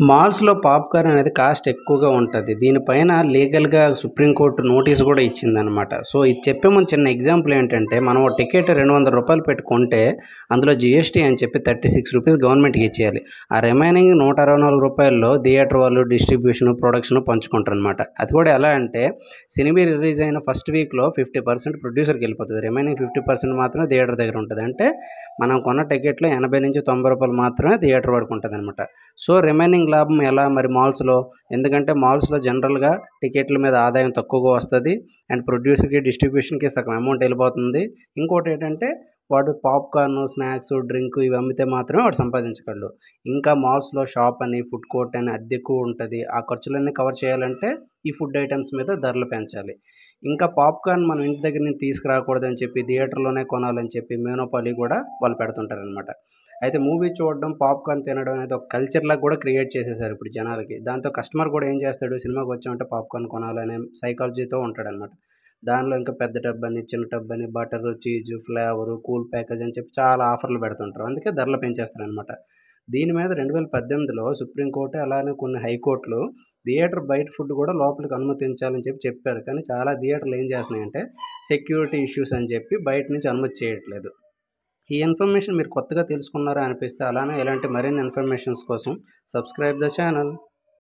మాల్స్‌లో popcorn అనేది cost ఎక్కువగా ఉంటది. దీనిపైన లీగల్‌గా సుప్రీం కోర్ట్ నోటీస్ గూడా ఇచ్చిందనమాట. సో, ఇది చెప్పే ముందు చిన్న ఎగ్జాంపుల్ ఏంటంటే, మనం ఓ టికెట్ రూ. 200 పెట్టి కొంటే, అందులో జీఎస్టీ అని చెప్పి రూ. 36 గవర్నమెంట్‌కి ఇచ్చేయాలి. ఆ రిమైనింగ్ రూ. 164లో థియేటర్ వాళ్ళు డిస్ట్రిబ్యూషను, ప్రొడక్షను పంచుకుంటారనమాట. అది కూడా ఎలా అంటే, సినిమా రిలీజ్ అయిన ఫస్ట్ వీక్‌లో 50% ప్రొడ్యూసర్‌కెళ్ళిపోతది. రిమైనింగ్ 50% మాత్రమే థియేటర్ దగ్గర ఉంటది. అంటే, మనం కొన్న టికెట్‌లో రూ. 80-90 మాత్రమే థియేటర్ వాడికి ఉంటదనమాట. సో, రిమైనింగ్ లాభం ఎలా మరి మాల్స్‌లో? ఎందుకంటే మాల్స్‌లో జనరల్‌గా టికెట్ల మీద ఆదాయం తక్కువగా వస్తది. అండ్ ప్రొడ్యూసర్‌కి, డిస్ట్రిబ్యూషన్‌కి సగం అమౌంట్ ఎళ్ళిపోతుంది. ఇంకోటేంటంటే వాడు పాప్‌కార్ను, స్నాక్సు, డ్రింకు ఇవి అమ్మితే మాత్రమే వాడు సంపాదించగలడు. ఇంకా మాల్స్‌లో షాప్ అని, ఫుడ్ కోర్ట్ అని అద్దెక్కువుంటది. ఆ ఖర్చులన్నీ కవర్ చేయాలంటే ఈ ఫుడ్ ఐటెమ్స్ మీద ధరలు పెంచాలి. ఇంకా పాప్‌కార్న్ మనం ఇంటి దగ్గర నుంచి తీసుకురాకూడదని చెప్పి థియేటర్‌లోనే కొనాలని చెప్పి మోనోపాలీ గూడా వాళ్ళు పెడుతుంటారనమాట. అయితే మూవీ చూడడం, పాప్‌కార్న్ తినడం అనేది ఒక కల్చర్‌లాగా కూడా క్రియేట్ చేసేసారు ఇప్పుడు జనాలకి. దాంతో కస్టమర్ కూడా ఏం చేస్తాడు, సినిమాకొచ్చామంటే పాప్‌కార్న్ కొనాలనే సైకాలజీతో ఉంటాడనమాట. దానిలో ఇంకా పెద్ద టబ్బని, చిన్న టబ్బని, butter, cheese, flavour, cool package అని చెప్పి చాలా ఆఫర్‌లు పెడుతుంటారు. అందుకే ధరలు పెంచేస్తారనమాట. దీని మీద 2018లో సుప్రీం కోర్టు అలానే కొన్ని హైకోర్టులు థియేటర్ బయట ఫుడ్ కూడా లోపలికి అనుమతించాలని చెప్పి చెప్పారు. కానీ చాలా థియేటర్లు ఏం చేస్తున్నాయంటే సెక్యూరిటీ ఇష్యూస్ అని చెప్పి బయట నుంచి అనుమతి చేయట్లేదు. ఈ ఇన్ఫర్మేషన్ మీరు కొత్తగా తెలుసుకున్నారా అనిపిస్తే అలానే ఇలాంటి మరిన్ని ఇన్ఫర్మేషన్స్ కోసం సబ్స్క్రైబ్ ద ఛానల్.